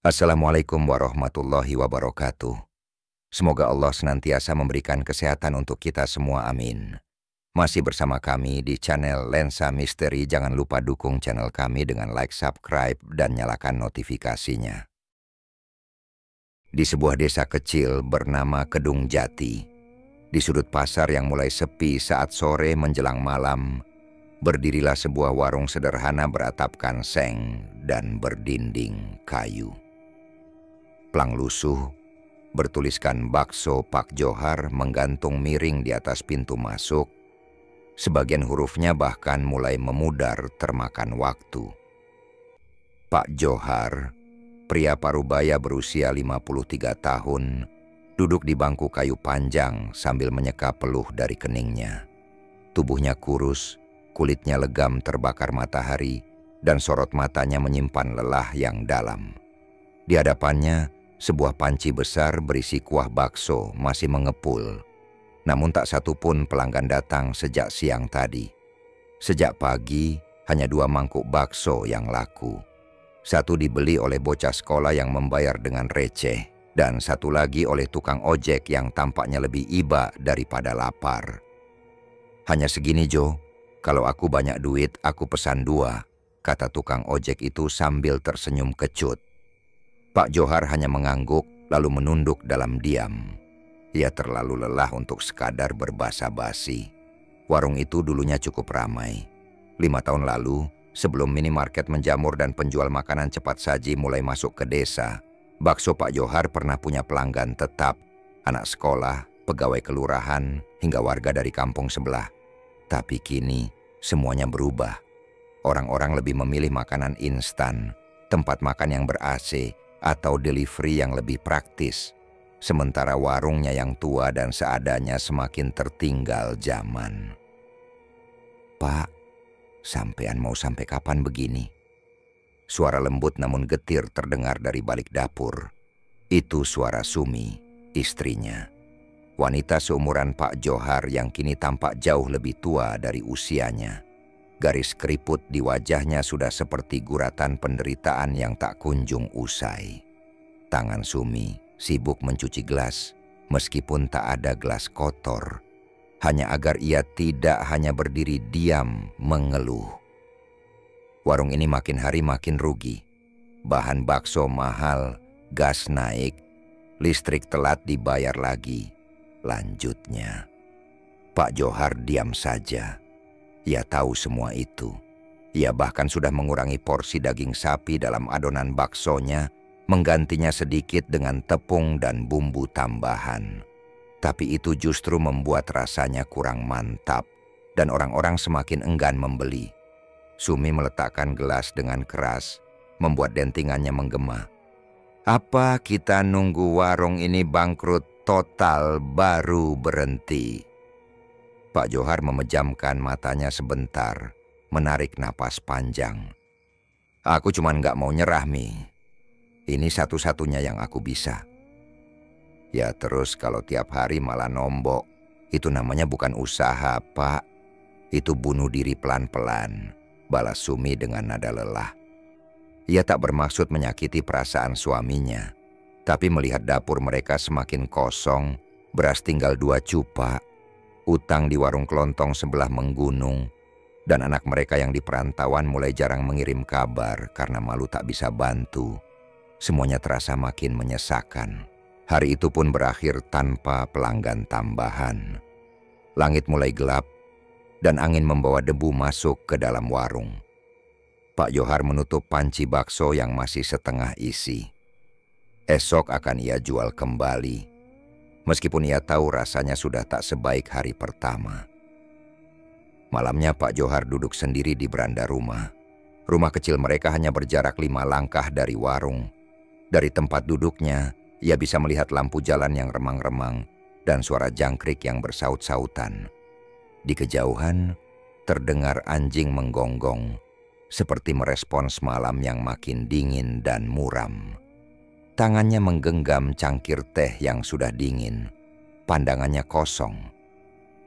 Assalamualaikum warahmatullahi wabarakatuh. Semoga Allah senantiasa memberikan kesehatan untuk kita semua, amin. Masih bersama kami di channel Lensa Misteri. Jangan lupa dukung channel kami dengan like, subscribe, dan nyalakan notifikasinya. Di sebuah desa kecil bernama Kedung Jati, di sudut pasar yang mulai sepi saat sore menjelang malam, berdirilah sebuah warung sederhana beratapkan seng dan berdinding kayu. Plang lusuh bertuliskan bakso Pak Johar menggantung miring di atas pintu masuk. Sebagian hurufnya bahkan mulai memudar termakan waktu. Pak Johar, pria parubaya berusia 53 tahun, duduk di bangku kayu panjang sambil menyeka peluh dari keningnya. Tubuhnya kurus, kulitnya legam terbakar matahari, dan sorot matanya menyimpan lelah yang dalam. Di hadapannya, sebuah panci besar berisi kuah bakso masih mengepul. Namun tak satu pun pelanggan datang sejak siang tadi. Sejak pagi, hanya 2 mangkuk bakso yang laku. Satu dibeli oleh bocah sekolah yang membayar dengan receh, dan satu lagi oleh tukang ojek yang tampaknya lebih iba daripada lapar. "Hanya segini, Jo. Kalau aku banyak duit, aku pesan 2, kata tukang ojek itu sambil tersenyum kecut. Pak Johar hanya mengangguk lalu menunduk dalam diam. Ia terlalu lelah untuk sekadar berbasa-basi. Warung itu dulunya cukup ramai. 5 tahun lalu, sebelum minimarket menjamur dan penjual makanan cepat saji mulai masuk ke desa, bakso Pak Johar pernah punya pelanggan tetap, anak sekolah, pegawai kelurahan, hingga warga dari kampung sebelah. Tapi kini, semuanya berubah. Orang-orang lebih memilih makanan instan, tempat makan yang ber-AC, atau delivery yang lebih praktis. Sementara warungnya yang tua dan seadanya semakin tertinggal zaman. "Pak, sampean mau sampai kapan begini?" Suara lembut namun getir terdengar dari balik dapur. Itu suara Sumi, istrinya. Wanita seumuran Pak Johar yang kini tampak jauh lebih tua dari usianya. Garis keriput di wajahnya sudah seperti guratan penderitaan yang tak kunjung usai. Tangan Sumi sibuk mencuci gelas, meskipun tak ada gelas kotor, hanya agar ia tidak hanya berdiri diam mengeluh. Warung ini makin hari makin rugi. Bahan bakso mahal, gas naik, listrik telat dibayar lagi. Lanjutnya, Pak Johar diam saja. Ia tahu semua itu. Ia bahkan sudah mengurangi porsi daging sapi dalam adonan baksonya, menggantinya sedikit dengan tepung dan bumbu tambahan. Tapi itu justru membuat rasanya kurang mantap, dan orang-orang semakin enggan membeli. Sumi meletakkan gelas dengan keras, membuat dentingannya menggema. "Apa kita nunggu warung ini bangkrut total baru berhenti?" Pak Johar memejamkan matanya sebentar, menarik napas panjang. "Aku cuman gak mau nyerah, Mi. Ini satu-satunya yang aku bisa." "Ya terus kalau tiap hari malah nombok, itu namanya bukan usaha, Pak. Itu bunuh diri pelan-pelan," balas Sumi dengan nada lelah. Ia tak bermaksud menyakiti perasaan suaminya, tapi melihat dapur mereka semakin kosong, beras tinggal 2 cupa, utang di warung kelontong sebelah menggunung, dan anak mereka yang di perantauan mulai jarang mengirim kabar karena malu tak bisa bantu. Semuanya terasa makin menyesakan. Hari itu pun berakhir tanpa pelanggan tambahan. Langit mulai gelap, dan angin membawa debu masuk ke dalam warung. Pak Johar menutup panci bakso yang masih setengah isi. Esok akan ia jual kembali, meskipun ia tahu rasanya sudah tak sebaik hari pertama. Malamnya Pak Johar duduk sendiri di beranda rumah. Rumah kecil mereka hanya berjarak 5 langkah dari warung. Dari tempat duduknya, ia bisa melihat lampu jalan yang remang-remang dan suara jangkrik yang bersaut-sautan. Di kejauhan, terdengar anjing menggonggong, seperti merespons malam yang makin dingin dan muram. Tangannya menggenggam cangkir teh yang sudah dingin. Pandangannya kosong.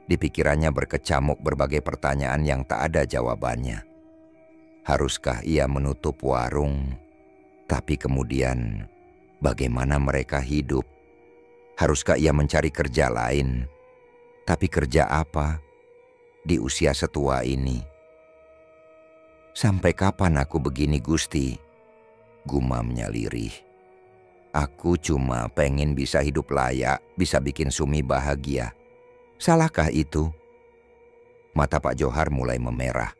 Di pikirannya berkecamuk berbagai pertanyaan yang tak ada jawabannya. Haruskah ia menutup warung? Tapi kemudian, bagaimana mereka hidup? Haruskah ia mencari kerja lain? Tapi kerja apa di usia setua ini? Sampai kapan aku begini, Gusti? Gumamnya lirih. Aku cuma pengen bisa hidup layak, bisa bikin Sumi bahagia. Salahkah itu? Mata Pak Johar mulai memerah.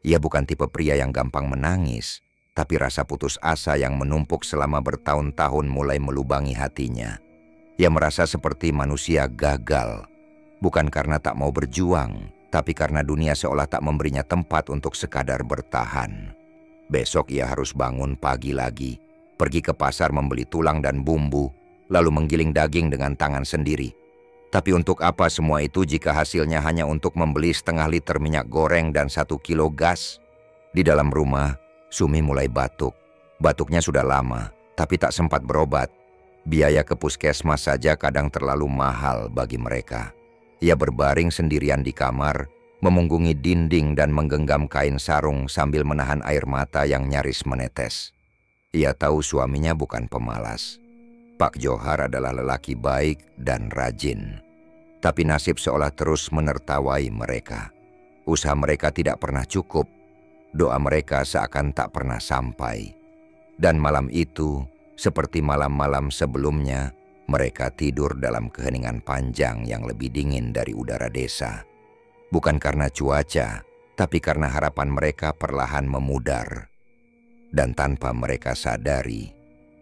Ia bukan tipe pria yang gampang menangis, tapi rasa putus asa yang menumpuk selama bertahun-tahun mulai melubangi hatinya. Ia merasa seperti manusia gagal, bukan karena tak mau berjuang, tapi karena dunia seolah tak memberinya tempat untuk sekadar bertahan. Besok ia harus bangun pagi lagi, pergi ke pasar membeli tulang dan bumbu, lalu menggiling daging dengan tangan sendiri. Tapi untuk apa semua itu jika hasilnya hanya untuk membeli setengah liter minyak goreng dan 1 kilo gas? Di dalam rumah, Sumi mulai batuk. Batuknya sudah lama, tapi tak sempat berobat. Biaya ke puskesmas saja kadang terlalu mahal bagi mereka. Ia berbaring sendirian di kamar, memunggungi dinding dan menggenggam kain sarung sambil menahan air mata yang nyaris menetes. Ia tahu suaminya bukan pemalas. Pak Johar adalah lelaki baik dan rajin. Tapi nasib seolah terus menertawai mereka. Usaha mereka tidak pernah cukup. Doa mereka seakan tak pernah sampai. Dan malam itu, seperti malam-malam sebelumnya, mereka tidur dalam keheningan panjang yang lebih dingin dari udara desa. Bukan karena cuaca, tapi karena harapan mereka perlahan memudar. Dan tanpa mereka sadari,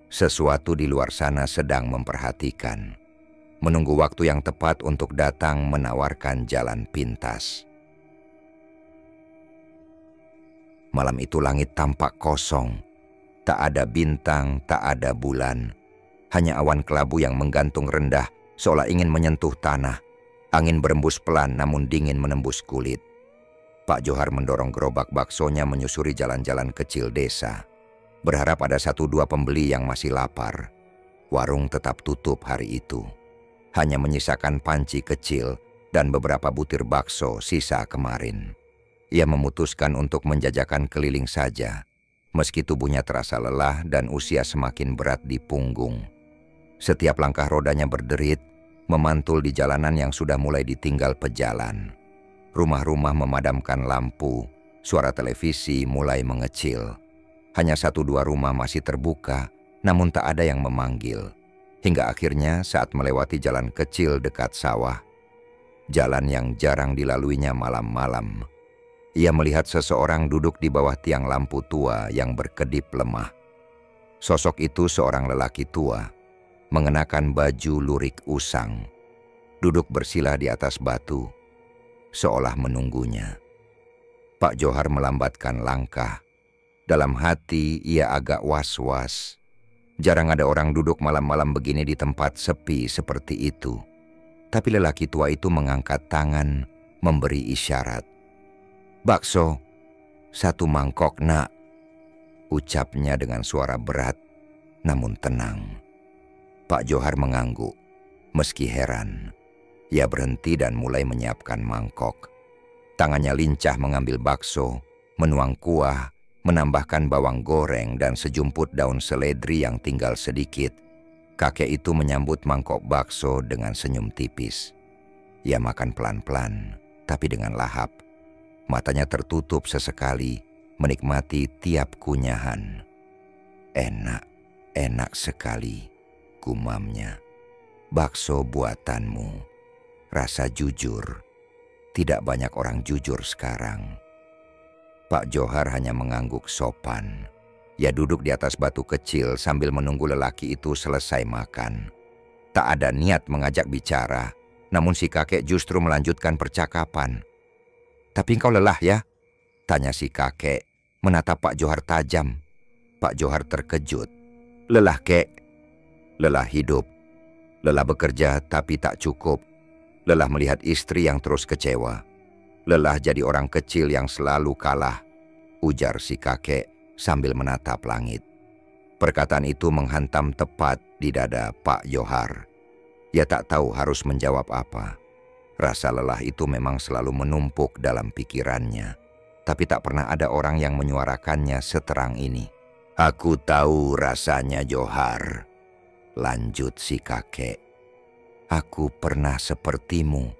sesuatu di luar sana sedang memperhatikan, menunggu waktu yang tepat untuk datang menawarkan jalan pintas. Malam itu langit tampak kosong, tak ada bintang, tak ada bulan, hanya awan kelabu yang menggantung rendah seolah ingin menyentuh tanah. Angin berembus pelan namun dingin menembus kulit. Pak Johar mendorong gerobak baksonya menyusuri jalan-jalan kecil desa, berharap ada 1-2 pembeli yang masih lapar. Warung tetap tutup hari itu. Hanya menyisakan panci kecil dan beberapa butir bakso sisa kemarin. Ia memutuskan untuk menjajakan keliling saja, meski tubuhnya terasa lelah dan usia semakin berat di punggung. Setiap langkah rodanya berderit, memantul di jalanan yang sudah mulai ditinggal pejalan. Rumah-rumah memadamkan lampu, suara televisi mulai mengecil. Hanya 1-2 rumah masih terbuka, namun tak ada yang memanggil. Hingga akhirnya saat melewati jalan kecil dekat sawah, jalan yang jarang dilaluinya malam-malam, ia melihat seseorang duduk di bawah tiang lampu tua yang berkedip lemah. Sosok itu seorang lelaki tua, mengenakan baju lurik usang, duduk bersila di atas batu, seolah menunggunya. Pak Johar melambatkan langkah. Dalam hati ia agak was-was. Jarang ada orang duduk malam-malam begini di tempat sepi seperti itu. Tapi lelaki tua itu mengangkat tangan, memberi isyarat. "Bakso, 1 mangkok, nak," ucapnya dengan suara berat, namun tenang. Pak Johar mengangguk, meski heran. Ia berhenti dan mulai menyiapkan mangkok. Tangannya lincah mengambil bakso, menuang kuah, menambahkan bawang goreng dan sejumput daun seledri yang tinggal sedikit. Kakek itu menyambut mangkok bakso dengan senyum tipis. Ia makan pelan-pelan, tapi dengan lahap. Matanya tertutup sesekali, menikmati tiap kunyahan. "Enak, enak sekali," gumamnya. "Bakso buatanmu. Rasa jujur. Tidak banyak orang jujur sekarang." Pak Johar hanya mengangguk sopan. Ia duduk di atas batu kecil sambil menunggu lelaki itu selesai makan. Tak ada niat mengajak bicara, namun si kakek justru melanjutkan percakapan. "Tapi engkau lelah ya?" tanya si kakek, menatap Pak Johar tajam. Pak Johar terkejut. "Lelah, kek? Lelah hidup. Lelah bekerja tapi tak cukup. Lelah melihat istri yang terus kecewa. Lelah jadi orang kecil yang selalu kalah," ujar si kakek sambil menatap langit. Perkataan itu menghantam tepat di dada Pak Johar. Ia tak tahu harus menjawab apa. Rasa lelah itu memang selalu menumpuk dalam pikirannya, tapi tak pernah ada orang yang menyuarakannya seterang ini. Aku tahu rasanya, Johar, lanjut si kakek. Aku pernah sepertimu,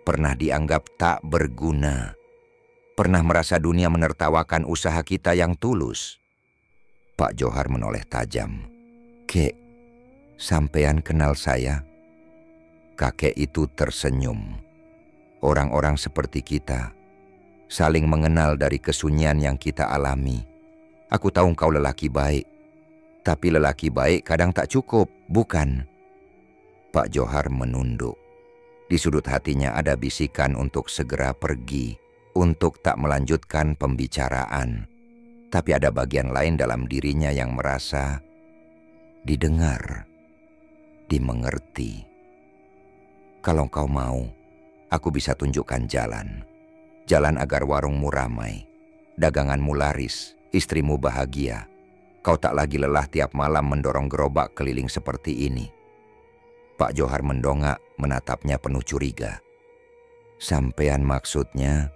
pernah dianggap tak berguna, pernah merasa dunia menertawakan usaha kita yang tulus. Pak Johar menoleh tajam. Kek, sampean kenal saya? Kakek itu tersenyum. Orang-orang seperti kita saling mengenal dari kesunyian yang kita alami. Aku tahu engkau lelaki baik, tapi lelaki baik kadang tak cukup, bukan? Pak Johar menunduk. Di sudut hatinya ada bisikan untuk segera pergi, untuk tak melanjutkan pembicaraan. Tapi ada bagian lain dalam dirinya yang merasa didengar, dimengerti. Kalau engkau mau, aku bisa tunjukkan jalan. Jalan agar warungmu ramai, daganganmu laris, istrimu bahagia. Kau tak lagi lelah tiap malam mendorong gerobak keliling seperti ini. Pak Johar mendongak, menatapnya penuh curiga. Sampean maksudnya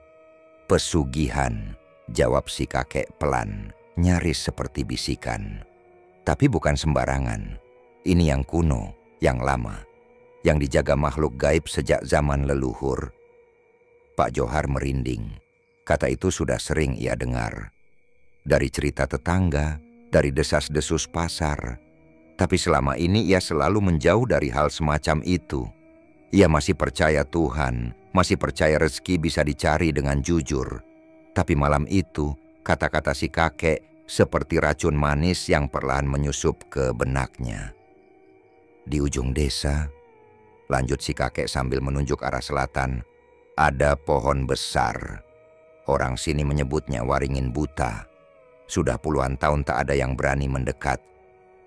pesugihan, jawab si kakek pelan, nyaris seperti bisikan. Tapi bukan sembarangan. Ini yang kuno, yang lama, yang dijaga makhluk gaib sejak zaman leluhur. Pak Johar merinding. Kata itu sudah sering ia dengar. Dari cerita tetangga, dari desas-desus pasar. Tapi selama ini ia selalu menjauh dari hal semacam itu. Ia masih percaya Tuhan, masih percaya rezeki bisa dicari dengan jujur. Tapi malam itu, kata-kata si kakek seperti racun manis yang perlahan menyusup ke benaknya. Di ujung desa, lanjut si kakek sambil menunjuk arah selatan, ada pohon besar. Orang sini menyebutnya waringin buta. Sudah puluhan tahun tak ada yang berani mendekat.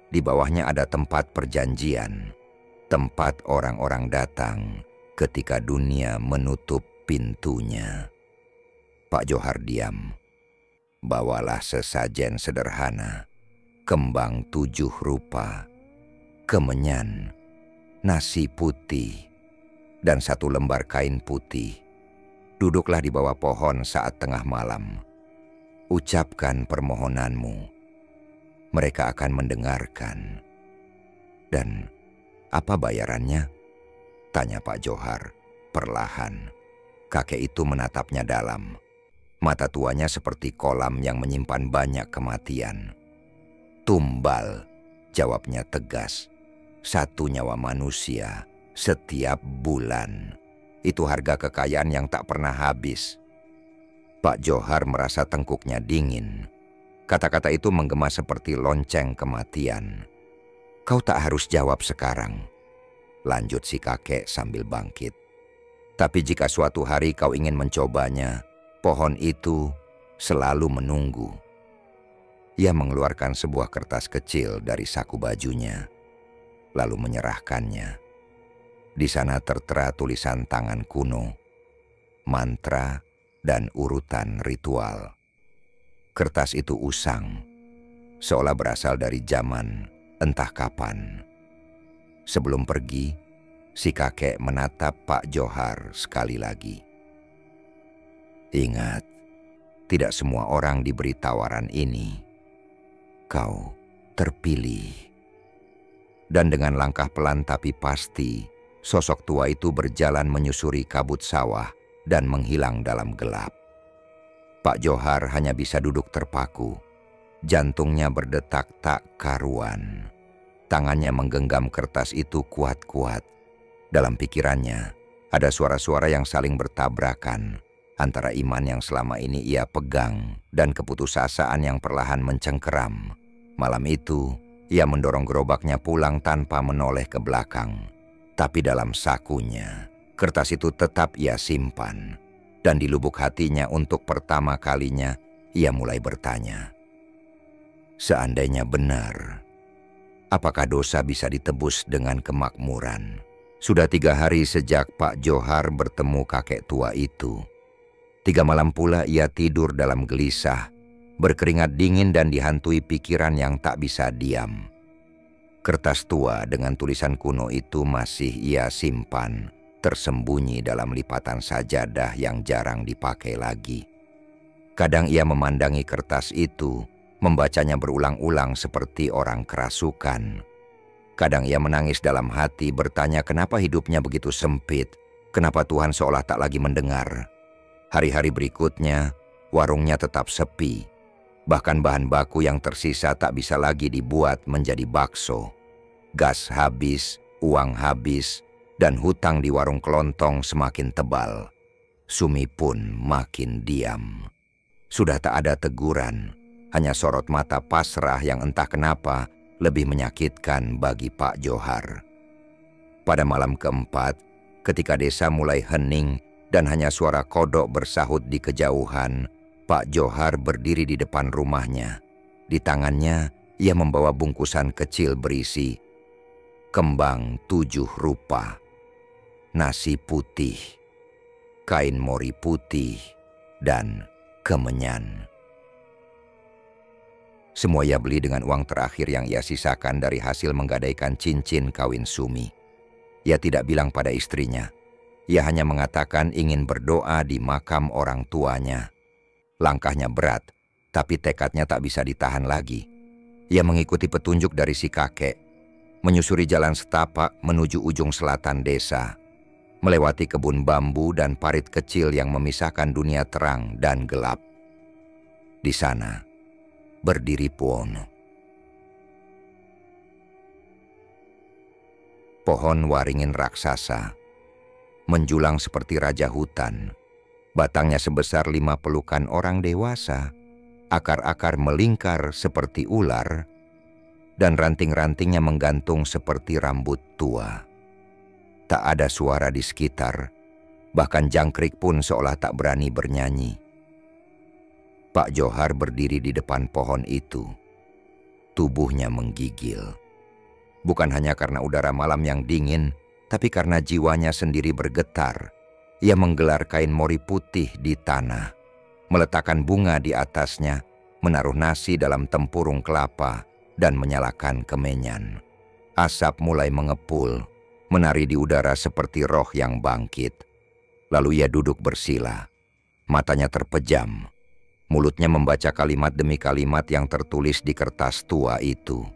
Di bawahnya ada tempat perjanjian, tempat orang-orang datang ketika dunia menutup pintunya. Pak Johar diam. Bawalah sesajen sederhana, kembang 7 rupa, kemenyan, nasi putih, dan 1 lembar kain putih. Duduklah di bawah pohon saat tengah malam. Ucapkan permohonanmu. Mereka akan mendengarkan. Dan apa bayarannya? Tanya Pak Johar perlahan. Kakek itu menatapnya dalam. Mata tuanya seperti kolam yang menyimpan banyak kematian. Tumbal, jawabnya tegas. 1 nyawa manusia setiap bulan. Itu harga kekayaan yang tak pernah habis. Pak Johar merasa tengkuknya dingin. Kata-kata itu menggema seperti lonceng kematian. Kau tak harus jawab sekarang, lanjut si kakek sambil bangkit. Tapi jika suatu hari kau ingin mencobanya, pohon itu selalu menunggu. Ia mengeluarkan sebuah kertas kecil dari saku bajunya, lalu menyerahkannya. Di sana tertera tulisan tangan kuno, mantra, dan urutan ritual. Kertas itu usang, seolah berasal dari zaman entah kapan. Sebelum pergi, si kakek menatap Pak Johar sekali lagi. Ingat, tidak semua orang diberi tawaran ini. Kau terpilih. Dan dengan langkah pelan tapi pasti, sosok tua itu berjalan menyusuri kabut sawah dan menghilang dalam gelap. Pak Johar hanya bisa duduk terpaku. Jantungnya berdetak tak karuan. Tangannya menggenggam kertas itu kuat-kuat. Dalam pikirannya, ada suara-suara yang saling bertabrakan antara iman yang selama ini ia pegang dan keputusasaan yang perlahan mencengkeram. Malam itu, ia mendorong gerobaknya pulang tanpa menoleh ke belakang. Tapi dalam sakunya, kertas itu tetap ia simpan. Dan di lubuk hatinya untuk pertama kalinya, ia mulai bertanya. Seandainya benar, apakah dosa bisa ditebus dengan kemakmuran? Sudah 3 hari sejak Pak Johar bertemu kakek tua itu. 3 malam pula ia tidur dalam gelisah, berkeringat dingin dan dihantui pikiran yang tak bisa diam. Kertas tua dengan tulisan kuno itu masih ia simpan, tersembunyi dalam lipatan sajadah yang jarang dipakai lagi. Kadang ia memandangi kertas itu, membacanya berulang-ulang seperti orang kerasukan. Kadang ia menangis dalam hati, bertanya kenapa hidupnya begitu sempit, kenapa Tuhan seolah tak lagi mendengar. Hari-hari berikutnya, warungnya tetap sepi. Bahkan bahan baku yang tersisa tak bisa lagi dibuat menjadi bakso. Gas habis, uang habis, dan hutang di warung kelontong semakin tebal. Sumi pun makin diam. Sudah tak ada teguran, hanya sorot mata pasrah yang entah kenapa lebih menyakitkan bagi Pak Johar. Pada malam keempat, ketika desa mulai hening dan hanya suara kodok bersahut di kejauhan, Pak Johar berdiri di depan rumahnya. Di tangannya, ia membawa bungkusan kecil berisi kembang 7 rupa, nasi putih, kain mori putih, dan kemenyan. Semua ia beli dengan uang terakhir yang ia sisakan dari hasil menggadaikan cincin kawin Sumi. Ia tidak bilang pada istrinya. Ia hanya mengatakan ingin berdoa di makam orang tuanya. Langkahnya berat, tapi tekadnya tak bisa ditahan lagi. Ia mengikuti petunjuk dari si kakek, menyusuri jalan setapak menuju ujung selatan desa, melewati kebun bambu dan parit kecil yang memisahkan dunia terang dan gelap. Di sana berdiri Puono. Pohon waringin raksasa, menjulang seperti raja hutan. Batangnya sebesar 5 pelukan orang dewasa, akar-akar melingkar seperti ular, dan ranting-rantingnya menggantung seperti rambut tua. Tak ada suara di sekitar, bahkan jangkrik pun seolah tak berani bernyanyi. Pak Johar berdiri di depan pohon itu. Tubuhnya menggigil. Bukan hanya karena udara malam yang dingin, tapi karena jiwanya sendiri bergetar. Ia menggelar kain mori putih di tanah, meletakkan bunga di atasnya, menaruh nasi dalam tempurung kelapa, dan menyalakan kemenyan. Asap mulai mengepul, menari di udara seperti roh yang bangkit. Lalu ia duduk bersila, matanya terpejam. Mulutnya membaca kalimat demi kalimat yang tertulis di kertas tua itu.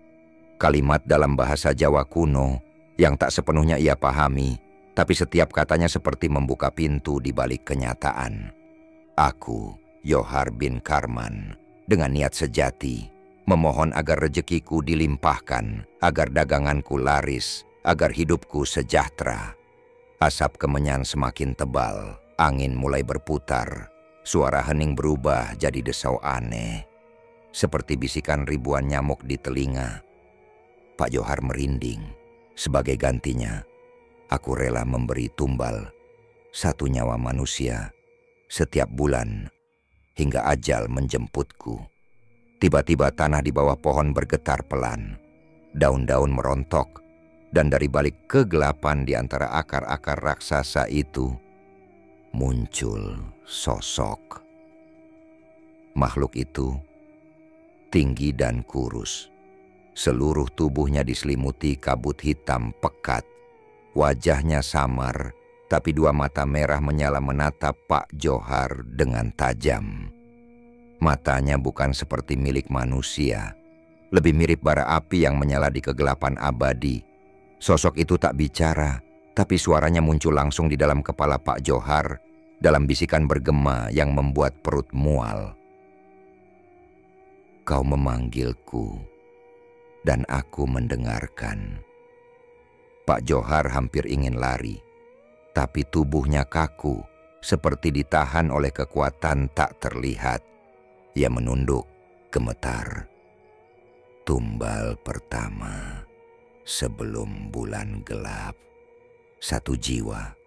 Kalimat dalam bahasa Jawa kuno yang tak sepenuhnya ia pahami, tapi setiap katanya seperti membuka pintu di balik kenyataan. Aku, Johar bin Karman, dengan niat sejati, memohon agar rezekiku dilimpahkan, agar daganganku laris, agar hidupku sejahtera. Asap kemenyan semakin tebal, angin mulai berputar, suara hening berubah jadi desau aneh, seperti bisikan ribuan nyamuk di telinga. Pak Johar merinding. Sebagai gantinya, aku rela memberi tumbal 1 nyawa manusia setiap bulan hingga ajal menjemputku. Tiba-tiba tanah di bawah pohon bergetar pelan. Daun-daun merontok, dan dari balik kegelapan di antara akar-akar raksasa itu muncul sosok. Makhluk itu tinggi dan kurus. Seluruh tubuhnya diselimuti kabut hitam pekat. Wajahnya samar, tapi 2 mata merah menyala menatap Pak Johar dengan tajam. Matanya bukan seperti milik manusia, lebih mirip bara api yang menyala di kegelapan abadi. Sosok itu tak bicara, tapi suaranya muncul langsung di dalam kepala Pak Johar dalam bisikan bergema yang membuat perut mual. Kau memanggilku, dan aku mendengarkan. Pak Johar hampir ingin lari, tapi tubuhnya kaku, seperti ditahan oleh kekuatan tak terlihat. Ia menunduk, gemetar. Tumbal pertama sebelum bulan gelap. 1 jiwa,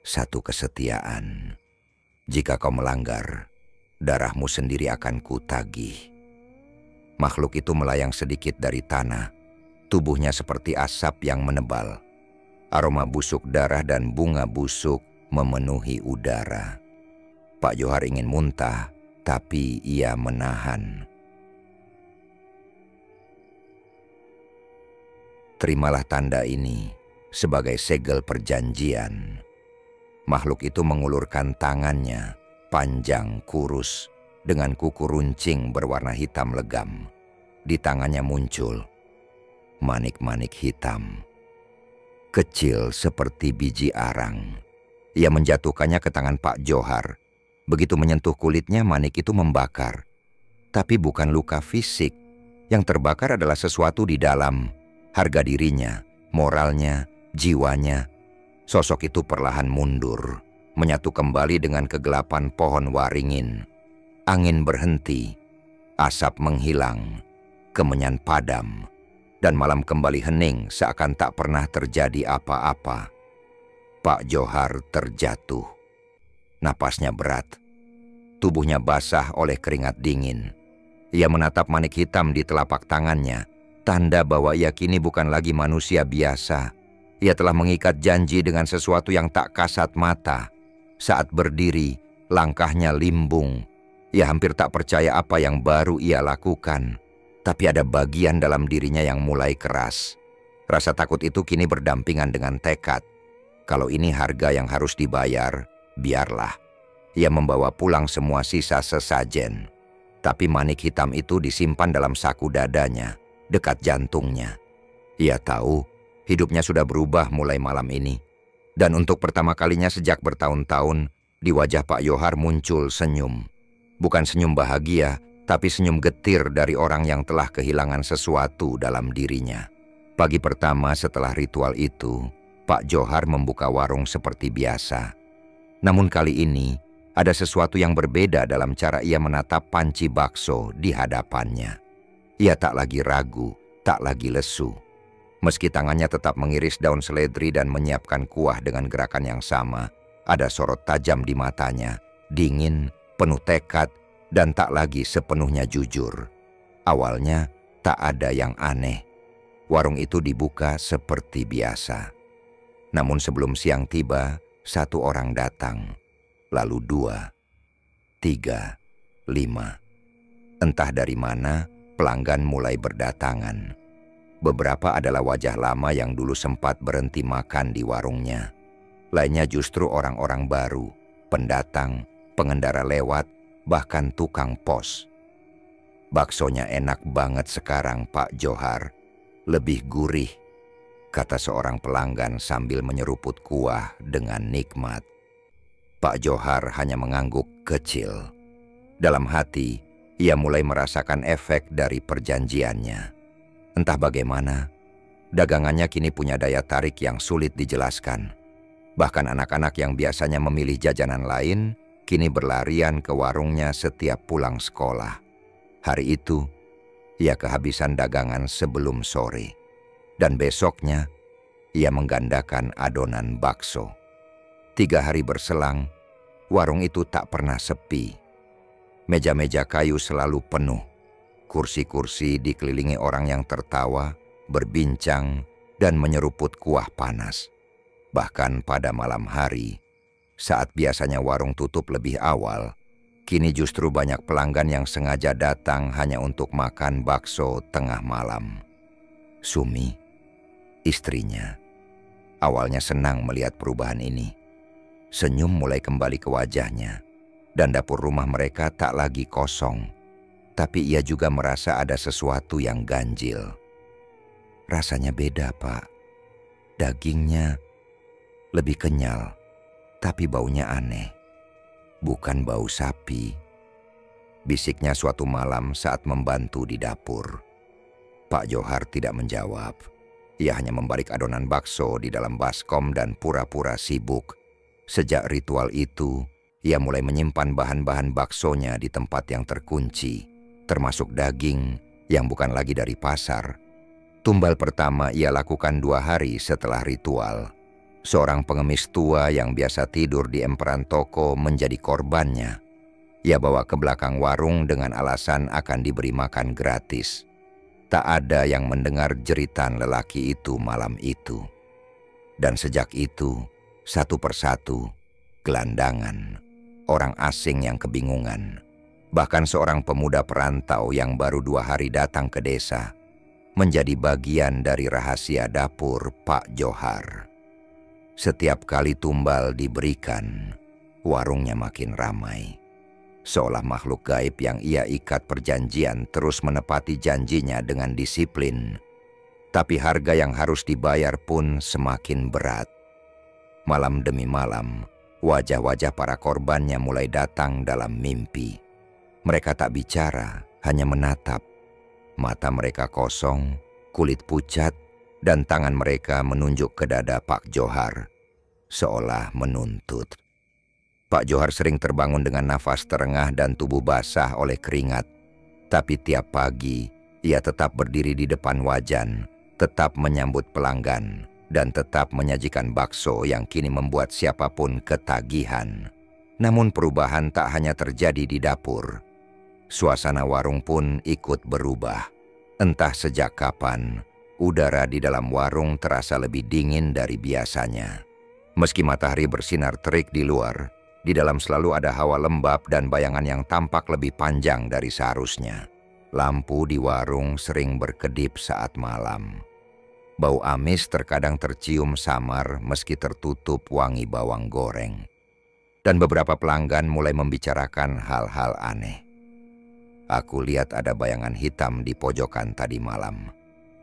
1 kesetiaan. Jika kau melanggar, darahmu sendiri akan kutagih. Makhluk itu melayang sedikit dari tanah. Tubuhnya seperti asap yang menebal. Aroma busuk darah dan bunga busuk memenuhi udara. Pak Johar ingin muntah, tapi ia menahan. Terimalah tanda ini sebagai segel perjanjian. Makhluk itu mengulurkan tangannya, panjang kurus, dengan kuku runcing berwarna hitam legam. Di tangannya muncul manik-manik hitam, kecil seperti biji arang. Ia menjatuhkannya ke tangan Pak Johar. Begitu menyentuh kulitnya, manik itu membakar. Tapi bukan luka fisik. Yang terbakar adalah sesuatu di dalam, harga dirinya, moralnya, jiwanya. Sosok itu perlahan mundur, menyatu kembali dengan kegelapan pohon waringin. Angin berhenti, asap menghilang, kemenyan padam, dan malam kembali hening seakan tak pernah terjadi apa-apa. Pak Johar terjatuh. Napasnya berat, tubuhnya basah oleh keringat dingin. Ia menatap manik hitam di telapak tangannya, tanda bahwa ia kini bukan lagi manusia biasa. Ia telah mengikat janji dengan sesuatu yang tak kasat mata. Saat berdiri, langkahnya limbung. Ia hampir tak percaya apa yang baru ia lakukan. Tapi ada bagian dalam dirinya yang mulai keras. Rasa takut itu kini berdampingan dengan tekad. Kalau ini harga yang harus dibayar, biarlah. Ia membawa pulang semua sisa sesajen. Tapi manik hitam itu disimpan dalam saku dadanya, dekat jantungnya. Ia tahu hidupnya sudah berubah mulai malam ini. Dan untuk pertama kalinya sejak bertahun-tahun, di wajah Pak Johar muncul senyum. Bukan senyum bahagia, tapi senyum getir dari orang yang telah kehilangan sesuatu dalam dirinya. Pagi pertama setelah ritual itu, Pak Johar membuka warung seperti biasa. Namun kali ini, ada sesuatu yang berbeda dalam cara ia menatap panci bakso di hadapannya. Ia tak lagi ragu, tak lagi lesu. Meski tangannya tetap mengiris daun seledri dan menyiapkan kuah dengan gerakan yang sama, ada sorot tajam di matanya, dingin, penuh tekad, dan tak lagi sepenuhnya jujur. Awalnya tak ada yang aneh. Warung itu dibuka seperti biasa. Namun sebelum siang tiba, satu orang datang. Lalu 2, 3, 5. Entah dari mana, pelanggan mulai berdatangan. Beberapa adalah wajah lama yang dulu sempat berhenti makan di warungnya. Lainnya justru orang-orang baru, pendatang, pengendara lewat, bahkan tukang pos. Baksonya enak banget sekarang, Pak Johar. Lebih gurih, kata seorang pelanggan sambil menyeruput kuah dengan nikmat. Pak Johar hanya mengangguk kecil. Dalam hati, ia mulai merasakan efek dari perjanjiannya. Entah bagaimana, dagangannya kini punya daya tarik yang sulit dijelaskan. Bahkan anak-anak yang biasanya memilih jajanan lain, kini berlarian ke warungnya setiap pulang sekolah. Hari itu, ia kehabisan dagangan sebelum sore. Dan besoknya, ia menggandakan adonan bakso. 3 hari berselang, warung itu tak pernah sepi. Meja-meja kayu selalu penuh. Kursi-kursi dikelilingi orang yang tertawa, berbincang, dan menyeruput kuah panas. Bahkan pada malam hari, saat biasanya warung tutup lebih awal, kini justru banyak pelanggan yang sengaja datang hanya untuk makan bakso tengah malam. Sumi, istrinya, awalnya senang melihat perubahan ini. Senyum mulai kembali ke wajahnya, dan dapur rumah mereka tak lagi kosong. Tapi ia juga merasa ada sesuatu yang ganjil. Rasanya beda, Pak. Dagingnya lebih kenyal, tapi baunya aneh. Bukan bau sapi. Bisiknya suatu malam saat membantu di dapur. Pak Johar tidak menjawab. Ia hanya membalik adonan bakso di dalam baskom dan pura-pura sibuk. Sejak ritual itu, ia mulai menyimpan bahan-bahan baksonya di tempat yang terkunci, termasuk daging yang bukan lagi dari pasar. Tumbal pertama ia lakukan 2 hari setelah ritual. Seorang pengemis tua yang biasa tidur di emperan toko menjadi korbannya. Ia bawa ke belakang warung dengan alasan akan diberi makan gratis. Tak ada yang mendengar jeritan lelaki itu malam itu. Dan sejak itu, satu persatu, gelandangan, orang asing yang kebingungan, bahkan seorang pemuda perantau yang baru 2 hari datang ke desa, menjadi bagian dari rahasia dapur Pak Johar. Setiap kali tumbal diberikan, warungnya makin ramai. seolah makhluk gaib yang ia ikat perjanjian terus menepati janjinya dengan disiplin. Tapi harga yang harus dibayar pun semakin berat. Malam demi malam, wajah-wajah para korbannya mulai datang dalam mimpi. Mereka tak bicara, hanya menatap. Mata mereka kosong, kulit pucat, dan tangan mereka menunjuk ke dada Pak Johar, seolah menuntut. Pak Johar sering terbangun dengan nafas terengah dan tubuh basah oleh keringat. Tapi tiap pagi, ia tetap berdiri di depan wajan, tetap menyambut pelanggan, dan tetap menyajikan bakso yang kini membuat siapapun ketagihan. Namun perubahan tak hanya terjadi di dapur. Suasana warung pun ikut berubah. Entah sejak kapan, udara di dalam warung terasa lebih dingin dari biasanya. Meski matahari bersinar terik di luar, di dalam selalu ada hawa lembab dan bayangan yang tampak lebih panjang dari seharusnya. Lampu di warung sering berkedip saat malam. Bau amis terkadang tercium samar meski tertutup wangi bawang goreng. Dan beberapa pelanggan mulai membicarakan hal-hal aneh. Aku lihat ada bayangan hitam di pojokan tadi malam.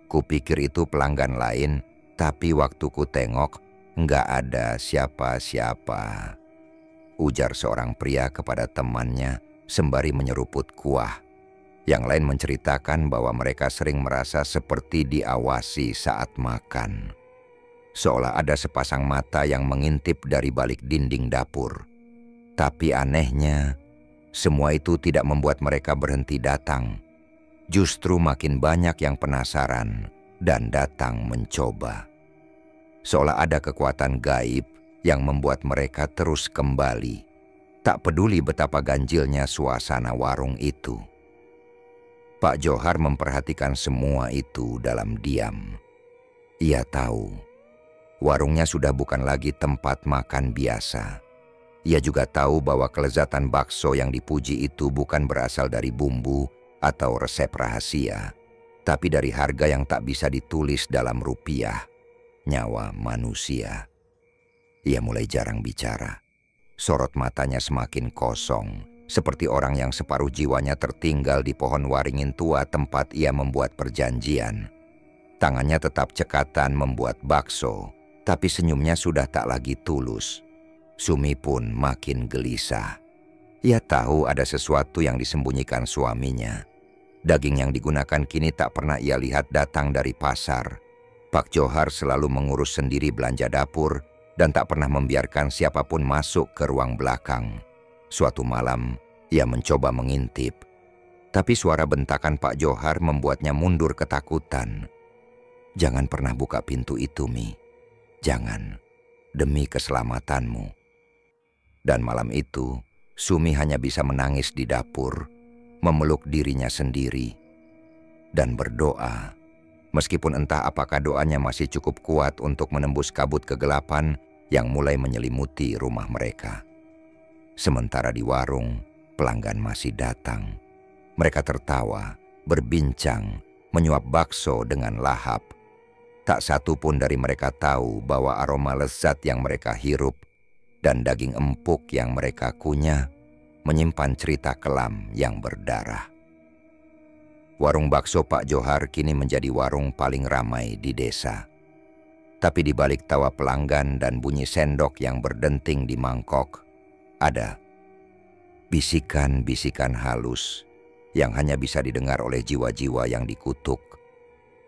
Kupikir itu pelanggan lain, tapi waktu ku tengok, nggak ada siapa-siapa. Ujar seorang pria kepada temannya sembari menyeruput kuah. Yang lain menceritakan bahwa mereka sering merasa seperti diawasi saat makan. Seolah ada sepasang mata yang mengintip dari balik dinding dapur. Tapi anehnya, semua itu tidak membuat mereka berhenti datang. Justru makin banyak yang penasaran dan datang mencoba. Seolah ada kekuatan gaib yang membuat mereka terus kembali. Tak peduli betapa ganjilnya suasana warung itu. Pak Johar memperhatikan semua itu dalam diam. Ia tahu, warungnya sudah bukan lagi tempat makan biasa. Ia juga tahu bahwa kelezatan bakso yang dipuji itu bukan berasal dari bumbu atau resep rahasia, tapi dari harga yang tak bisa ditulis dalam rupiah, nyawa manusia. Ia mulai jarang bicara. Sorot matanya semakin kosong, seperti orang yang separuh jiwanya tertinggal di pohon waringin tua tempat ia membuat perjanjian. Tangannya tetap cekatan membuat bakso, tapi senyumnya sudah tak lagi tulus. Sumi pun makin gelisah. Ia tahu ada sesuatu yang disembunyikan suaminya. Daging yang digunakan kini tak pernah ia lihat datang dari pasar. Pak Johar selalu mengurus sendiri belanja dapur dan tak pernah membiarkan siapapun masuk ke ruang belakang. Suatu malam, ia mencoba mengintip. Tapi suara bentakan Pak Johar membuatnya mundur ketakutan. Jangan pernah buka pintu itu, Mi. Jangan, demi keselamatanmu. Dan malam itu, Sumi hanya bisa menangis di dapur, memeluk dirinya sendiri, dan berdoa. Meskipun entah apakah doanya masih cukup kuat untuk menembus kabut kegelapan yang mulai menyelimuti rumah mereka. Sementara di warung, pelanggan masih datang. Mereka tertawa, berbincang, menyuap bakso dengan lahap. Tak satu pun dari mereka tahu bahwa aroma lezat yang mereka hirup dan daging empuk yang mereka kunyah menyimpan cerita kelam yang berdarah. Warung bakso Pak Johar kini menjadi warung paling ramai di desa. Tapi di balik tawa pelanggan dan bunyi sendok yang berdenting di mangkok, ada bisikan-bisikan halus yang hanya bisa didengar oleh jiwa-jiwa yang dikutuk.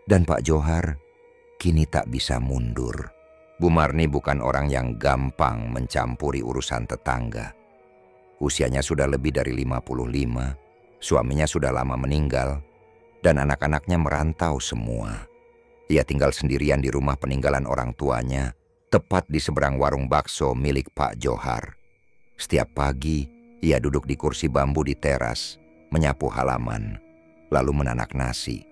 Dan Pak Johar kini tak bisa mundur. Bu Marni bukan orang yang gampang mencampuri urusan tetangga. Usianya sudah lebih dari 55, suaminya sudah lama meninggal, dan anak-anaknya merantau semua. Ia tinggal sendirian di rumah peninggalan orang tuanya, tepat di seberang warung bakso milik Pak Johar. Setiap pagi, ia duduk di kursi bambu di teras, menyapu halaman, lalu menanak nasi.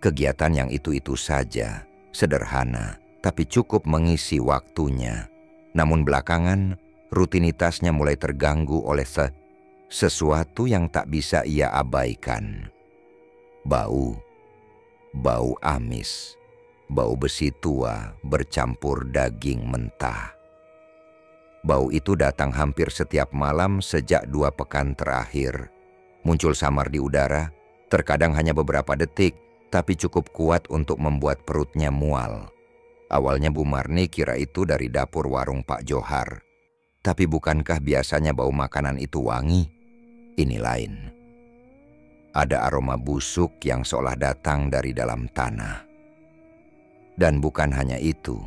Kegiatan yang itu-itu saja, sederhana, tapi cukup mengisi waktunya. Namun belakangan, rutinitasnya mulai terganggu oleh sesuatu yang tak bisa ia abaikan. Bau amis, bau besi tua bercampur daging mentah. Bau itu datang hampir setiap malam sejak 2 pekan terakhir. Muncul samar di udara, terkadang hanya beberapa detik, tapi cukup kuat untuk membuat perutnya mual. Awalnya Bu Marni kira itu dari dapur warung Pak Johar. Tapi bukankah biasanya bau makanan itu wangi? Ini lain. Ada aroma busuk yang seolah datang dari dalam tanah. Dan bukan hanya itu,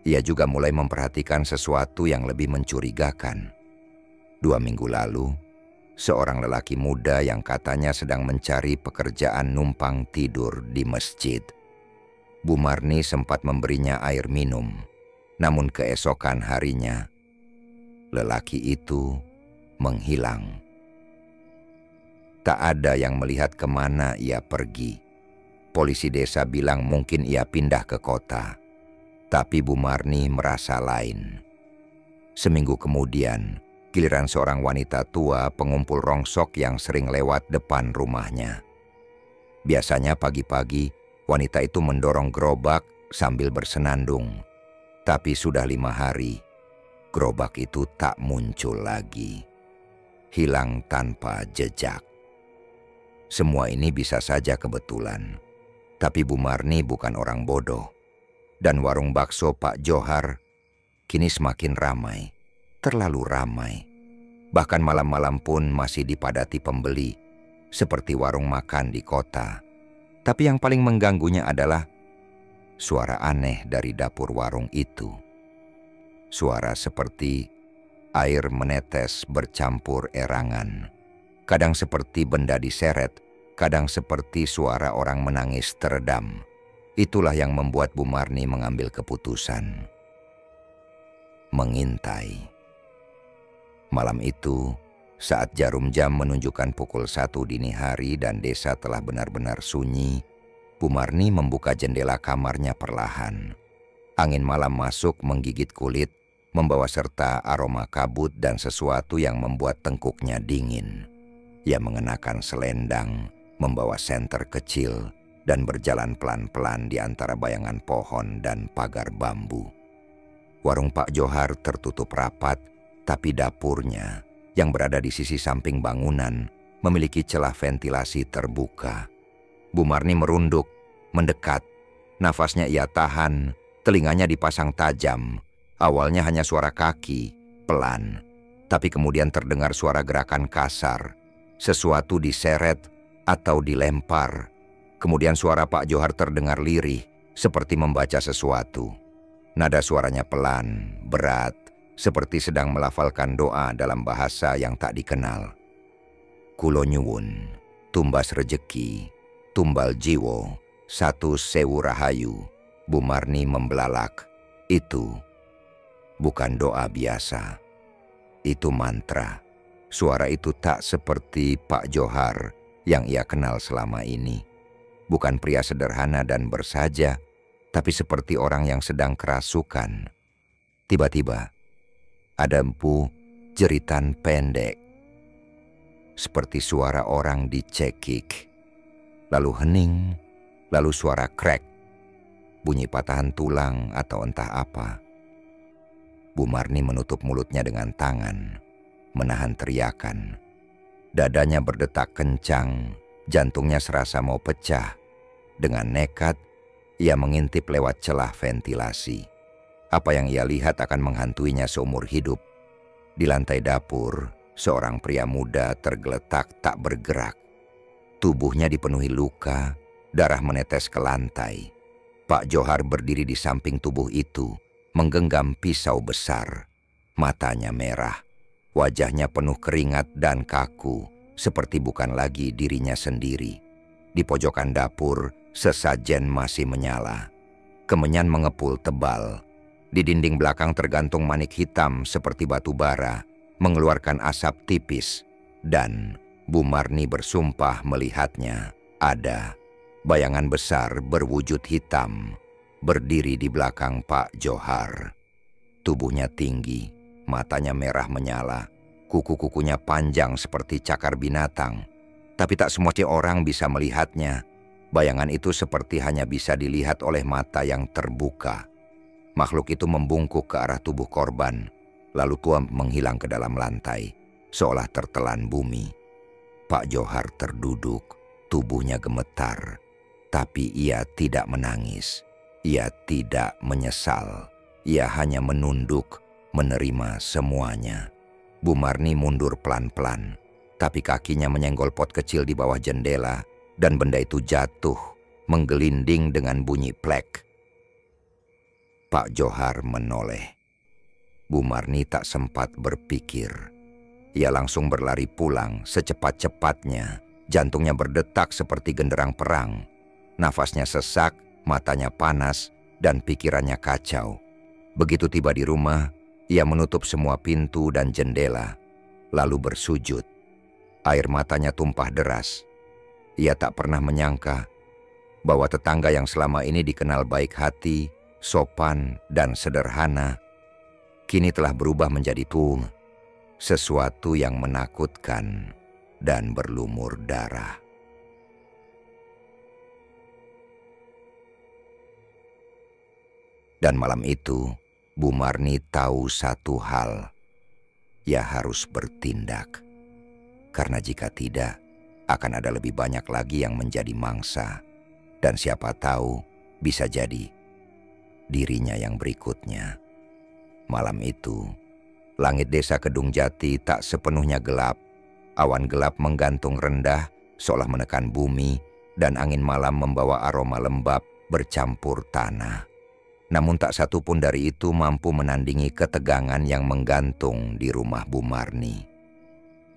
ia juga mulai memperhatikan sesuatu yang lebih mencurigakan. 2 minggu lalu, seorang lelaki muda yang katanya sedang mencari pekerjaan numpang tidur di masjid. Bu Marni sempat memberinya air minum, namun keesokan harinya, lelaki itu menghilang. Tak ada yang melihat kemana ia pergi. Polisi desa bilang mungkin ia pindah ke kota. Tapi Bu Marni merasa lain. Seminggu kemudian, giliran seorang wanita tua pengumpul rongsok yang sering lewat depan rumahnya. Biasanya pagi-pagi, wanita itu mendorong gerobak sambil bersenandung. Tapi sudah 5 hari, gerobak itu tak muncul lagi. Hilang tanpa jejak. Semua ini bisa saja kebetulan. Tapi Bu Marni bukan orang bodoh. Dan warung bakso Pak Johar kini semakin ramai, terlalu ramai. Bahkan malam-malam pun masih dipadati pembeli, seperti warung makan di kota. Tapi yang paling mengganggunya adalah suara aneh dari dapur warung itu. Suara seperti air menetes bercampur erangan. Kadang seperti benda diseret, kadang seperti suara orang menangis teredam. Itulah yang membuat Bu Marni mengambil keputusan. Mengintai. Malam itu, saat jarum jam menunjukkan pukul 1 dini hari dan desa telah benar-benar sunyi, Bu Marni membuka jendela kamarnya perlahan. Angin malam masuk menggigit kulit, membawa serta aroma kabut dan sesuatu yang membuat tengkuknya dingin. Ia mengenakan selendang, membawa senter kecil, dan berjalan pelan-pelan di antara bayangan pohon dan pagar bambu. Warung Pak Johar tertutup rapat, tapi dapurnya, yang berada di sisi samping bangunan, memiliki celah ventilasi terbuka. Bu Marni merunduk, mendekat. Nafasnya ia tahan, telinganya dipasang tajam. Awalnya hanya suara kaki, pelan. Tapi kemudian terdengar suara gerakan kasar. Sesuatu diseret atau dilempar. Kemudian suara Pak Johar terdengar lirih, seperti membaca sesuatu. Nada suaranya pelan, berat, seperti sedang melafalkan doa dalam bahasa yang tak dikenal. Kulo nyuwun, tumbas rejeki, tumbal jiwo, 1.000 rahayu. Bu Marni membelalak. Itu bukan doa biasa. Itu mantra. Suara itu tak seperti Pak Johar yang ia kenal selama ini. Bukan pria sederhana dan bersaja, tapi seperti orang yang sedang kerasukan. Tiba-tiba, ada empu jeritan pendek. Seperti suara orang dicekik. Lalu hening, lalu suara krek. Bunyi patahan tulang atau entah apa. Bu Marni menutup mulutnya dengan tangan, menahan teriakan. Dadanya berdetak kencang, jantungnya serasa mau pecah. Dengan nekat, ia mengintip lewat celah ventilasi. Apa yang ia lihat akan menghantuinya seumur hidup. Di lantai dapur, seorang pria muda tergeletak tak bergerak. Tubuhnya dipenuhi luka, darah menetes ke lantai. Pak Johar berdiri di samping tubuh itu, menggenggam pisau besar. Matanya merah, wajahnya penuh keringat dan kaku, seperti bukan lagi dirinya sendiri. Di pojokan dapur, sesajen masih menyala. Kemenyan mengepul tebal. Di dinding belakang tergantung manik hitam seperti batu bara, mengeluarkan asap tipis. Dan Bu Marni bersumpah melihatnya. Ada bayangan besar berwujud hitam, berdiri di belakang Pak Johar. Tubuhnya tinggi, matanya merah menyala, kuku-kukunya panjang seperti cakar binatang. Tapi tak semua orang bisa melihatnya. Bayangan itu seperti hanya bisa dilihat oleh mata yang terbuka. Makhluk itu membungkuk ke arah tubuh korban, lalu tua menghilang ke dalam lantai, seolah tertelan bumi. Pak Johar terduduk, tubuhnya gemetar, tapi ia tidak menangis. Ia tidak menyesal. Ia hanya menunduk, menerima semuanya. Bu Marni mundur pelan-pelan, tapi kakinya menyenggol pot kecil di bawah jendela, dan benda itu jatuh, menggelinding dengan bunyi plek. Pak Johar menoleh. Bu Marni tak sempat berpikir. Ia langsung berlari pulang secepat-cepatnya. Jantungnya berdetak seperti genderang perang. Nafasnya sesak, matanya panas, dan pikirannya kacau. Begitu tiba di rumah, ia menutup semua pintu dan jendela, lalu bersujud. Air matanya tumpah deras. Ia tak pernah menyangka bahwa tetangga yang selama ini dikenal baik hati, sopan, dan sederhana, kini telah berubah menjadi sesuatu yang menakutkan dan berlumur darah. Dan malam itu, Bu Marni tahu satu hal. Ia harus bertindak. Karena jika tidak, akan ada lebih banyak lagi yang menjadi mangsa. Dan siapa tahu, bisa jadi dirinya yang berikutnya. Malam itu, langit desa Kedung Jati tak sepenuhnya gelap. Awan gelap menggantung rendah, seolah menekan bumi, dan angin malam membawa aroma lembab bercampur tanah. Namun tak satu pun dari itu mampu menandingi ketegangan yang menggantung di rumah Bu Marni.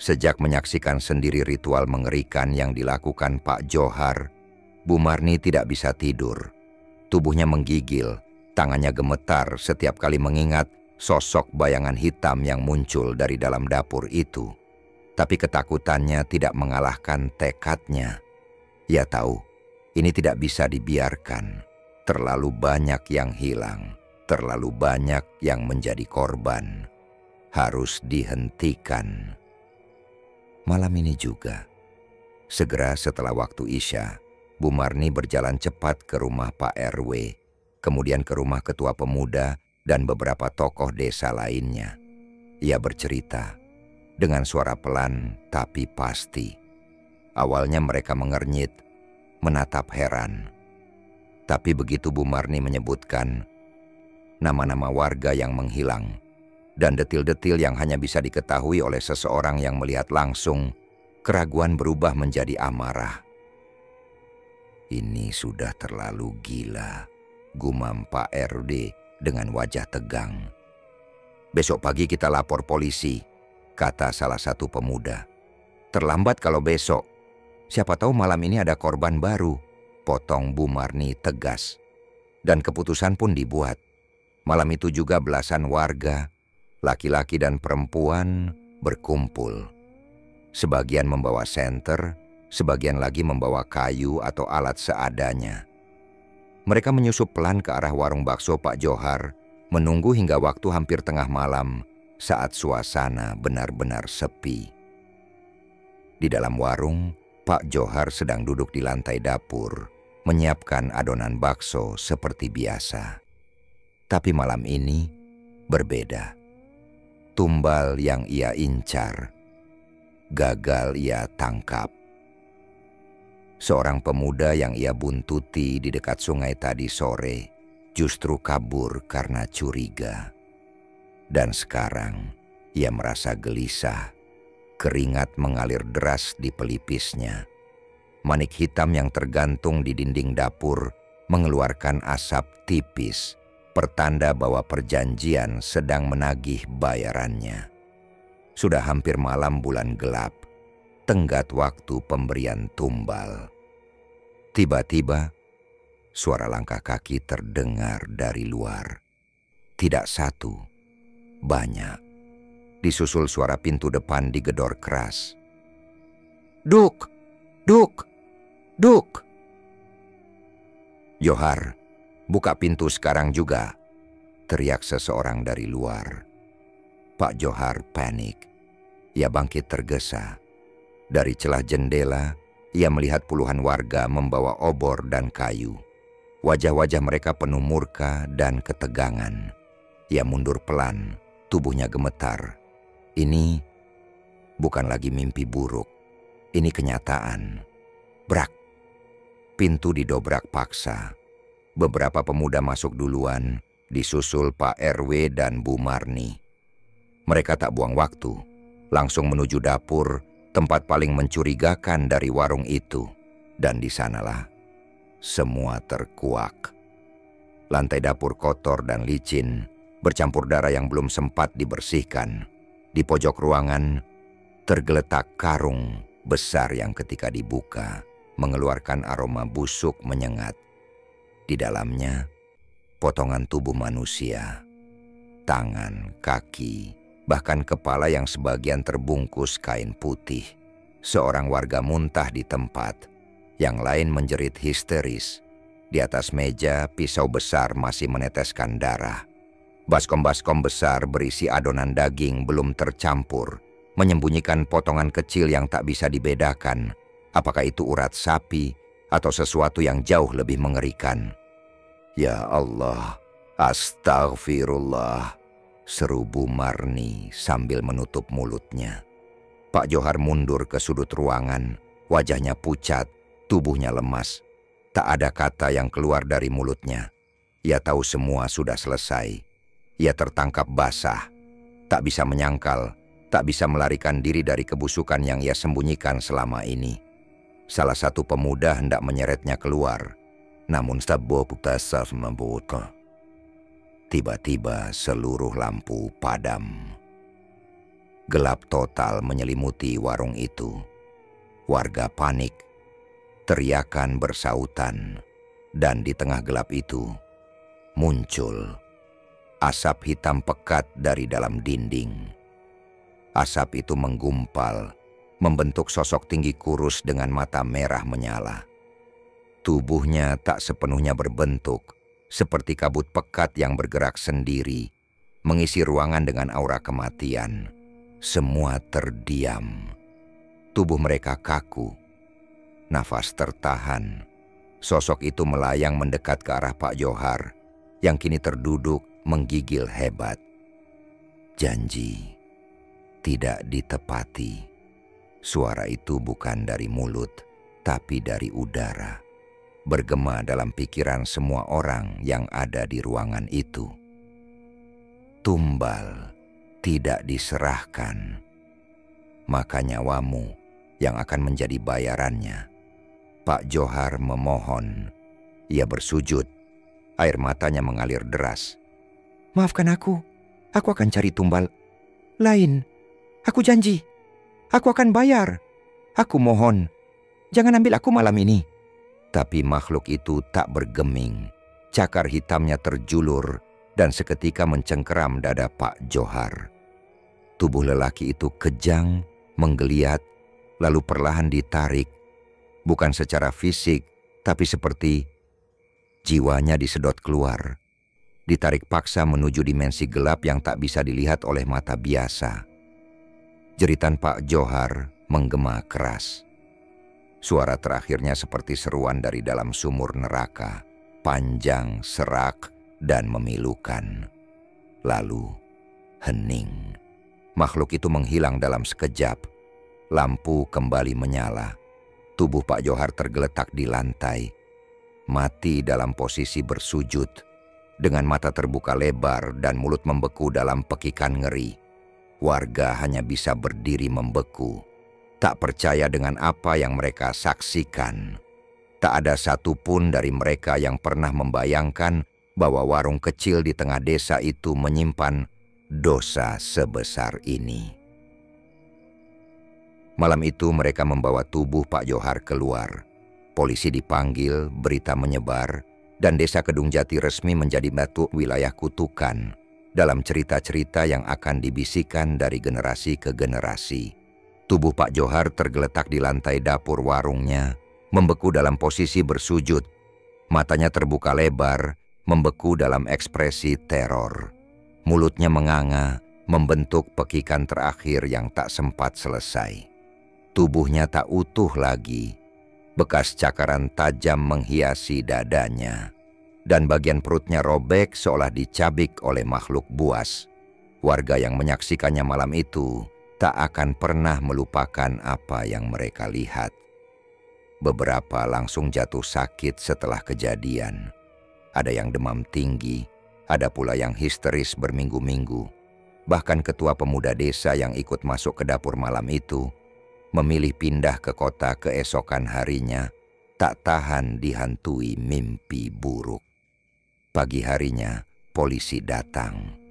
Sejak menyaksikan sendiri ritual mengerikan yang dilakukan Pak Johar, Bu Marni tidak bisa tidur. Tubuhnya menggigil, tangannya gemetar setiap kali mengingat sosok bayangan hitam yang muncul dari dalam dapur itu. Tapi ketakutannya tidak mengalahkan tekadnya. Ia tahu, ini tidak bisa dibiarkan. Terlalu banyak yang hilang, terlalu banyak yang menjadi korban. Harus dihentikan. Malam ini juga, segera setelah waktu Isya, Bu Marni berjalan cepat ke rumah Pak RW, kemudian ke rumah ketua pemuda dan beberapa tokoh desa lainnya. Ia bercerita dengan suara pelan tapi pasti. Awalnya mereka mengernyit, menatap heran. Tapi begitu Bu Marni menyebutkan nama-nama warga yang menghilang dan detil-detil yang hanya bisa diketahui oleh seseorang yang melihat langsung, keraguan berubah menjadi amarah. Ini sudah terlalu gila, gumam Pak RD dengan wajah tegang. Besok pagi kita lapor polisi, kata salah satu pemuda. Terlambat kalau besok. Siapa tahu malam ini ada korban baru, potong Bu Marni tegas. Dan keputusan pun dibuat. Malam itu juga belasan warga, laki-laki dan perempuan, berkumpul. Sebagian membawa senter, sebagian lagi membawa kayu atau alat seadanya. Mereka menyusup pelan ke arah warung bakso Pak Johar, menunggu hingga waktu hampir tengah malam saat suasana benar-benar sepi. Di dalam warung, Pak Johar sedang duduk di lantai dapur, menyiapkan adonan bakso seperti biasa. Tapi malam ini berbeda. Tumbal yang ia incar, gagal ia tangkap. Seorang pemuda yang ia buntuti di dekat sungai tadi sore justru kabur karena curiga. Dan sekarang ia merasa gelisah. Keringat mengalir deras di pelipisnya. Manik hitam yang tergantung di dinding dapur mengeluarkan asap tipis, pertanda bahwa perjanjian sedang menagih bayarannya. Sudah hampir malam bulan gelap, tenggat waktu pemberian tumbal. Tiba-tiba, suara langkah kaki terdengar dari luar. Tidak satu, banyak. Disusul suara pintu depan digedor keras. Duk! Duk! Duk! Johar, buka pintu sekarang juga, teriak seseorang dari luar. Pak Johar panik. Ia bangkit tergesa. Dari celah jendela, ia melihat puluhan warga membawa obor dan kayu. Wajah-wajah mereka penuh murka dan ketegangan. Ia mundur pelan, Tubuhnya gemetar. Ini bukan lagi mimpi buruk. Ini kenyataan. Brak. Pintu didobrak paksa. Beberapa pemuda masuk duluan, disusul Pak RW dan Bu Marni. Mereka tak buang waktu, langsung menuju dapur, tempat paling mencurigakan dari warung itu. Dan di sanalah semua terkuak. Lantai dapur kotor dan licin, bercampur darah yang belum sempat dibersihkan. Di pojok ruangan, tergeletak karung besar yang ketika dibuka, mengeluarkan aroma busuk menyengat. Di dalamnya, potongan tubuh manusia, tangan, kaki, bahkan kepala yang sebagian terbungkus kain putih. Seorang warga muntah di tempat, yang lain menjerit histeris. Di atas meja, pisau besar masih meneteskan darah. Baskom-baskom besar berisi adonan daging belum tercampur, menyembunyikan potongan kecil yang tak bisa dibedakan, apakah itu urat sapi atau sesuatu yang jauh lebih mengerikan. Ya Allah, astagfirullah, seru Bu Marni sambil menutup mulutnya. Pak Johar mundur ke sudut ruangan, wajahnya pucat, tubuhnya lemas. Tak ada kata yang keluar dari mulutnya. Ia tahu semua sudah selesai. Ia tertangkap basah, tak bisa menyangkal, tak bisa melarikan diri dari kebusukan yang ia sembunyikan selama ini. Salah satu pemuda hendak menyeretnya keluar, namun tiba-tiba seluruh lampu padam. Gelap total menyelimuti warung itu. Warga panik, teriakan bersautan, dan di tengah gelap itu muncul asap hitam pekat dari dalam dinding. Asap itu menggumpal, membentuk sosok tinggi kurus dengan mata merah menyala. Tubuhnya tak sepenuhnya berbentuk, seperti kabut pekat yang bergerak sendiri, mengisi ruangan dengan aura kematian. Semua terdiam. Tubuh mereka kaku. Nafas tertahan. Sosok itu melayang mendekat ke arah Pak Johar, yang kini terduduk menggigil hebat. Janji tidak ditepati. Suara itu bukan dari mulut, tapi dari udara. Bergema dalam pikiran semua orang yang ada di ruangan itu. Tumbal tidak diserahkan, maka nyawamu yang akan menjadi bayarannya. Pak Johar memohon. Ia bersujud, air matanya mengalir deras. Maafkan aku akan cari tumbal lain. Aku janji, aku akan bayar. Aku mohon, jangan ambil aku malam ini. Tapi makhluk itu tak bergeming. Cakar hitamnya terjulur dan seketika mencengkeram dada Pak Johar. Tubuh lelaki itu kejang, menggeliat, lalu perlahan ditarik. Bukan secara fisik, tapi seperti jiwanya disedot keluar. Ditarik paksa menuju dimensi gelap yang tak bisa dilihat oleh mata biasa. Jeritan Pak Johar menggema keras. Suara terakhirnya seperti seruan dari dalam sumur neraka, panjang, serak, dan memilukan. Lalu hening. Makhluk itu menghilang dalam sekejap. Lampu kembali menyala. Tubuh Pak Johar tergeletak di lantai, mati dalam posisi bersujud, dengan mata terbuka lebar dan mulut membeku dalam pekikan ngeri. Warga hanya bisa berdiri membeku, tak percaya dengan apa yang mereka saksikan. Tak ada satupun dari mereka yang pernah membayangkan bahwa warung kecil di tengah desa itu menyimpan dosa sebesar ini. Malam itu mereka membawa tubuh Pak Johar keluar. Polisi dipanggil, berita menyebar, dan desa Kedung Jati resmi menjadi batu wilayah kutukan dalam cerita-cerita yang akan dibisikkan dari generasi ke generasi. Tubuh Pak Johar tergeletak di lantai dapur warungnya, membeku dalam posisi bersujud. Matanya terbuka lebar, membeku dalam ekspresi teror. Mulutnya menganga, membentuk pekikan terakhir yang tak sempat selesai. Tubuhnya tak utuh lagi. Bekas cakaran tajam menghiasi dadanya. Dan bagian perutnya robek seolah dicabik oleh makhluk buas. Warga yang menyaksikannya malam itu tak akan pernah melupakan apa yang mereka lihat. Beberapa langsung jatuh sakit setelah kejadian. Ada yang demam tinggi, ada pula yang histeris berminggu-minggu. Bahkan ketua pemuda desa yang ikut masuk ke dapur malam itu memilih pindah ke kota keesokan harinya, tak tahan dihantui mimpi buruk. Pagi harinya, polisi datang.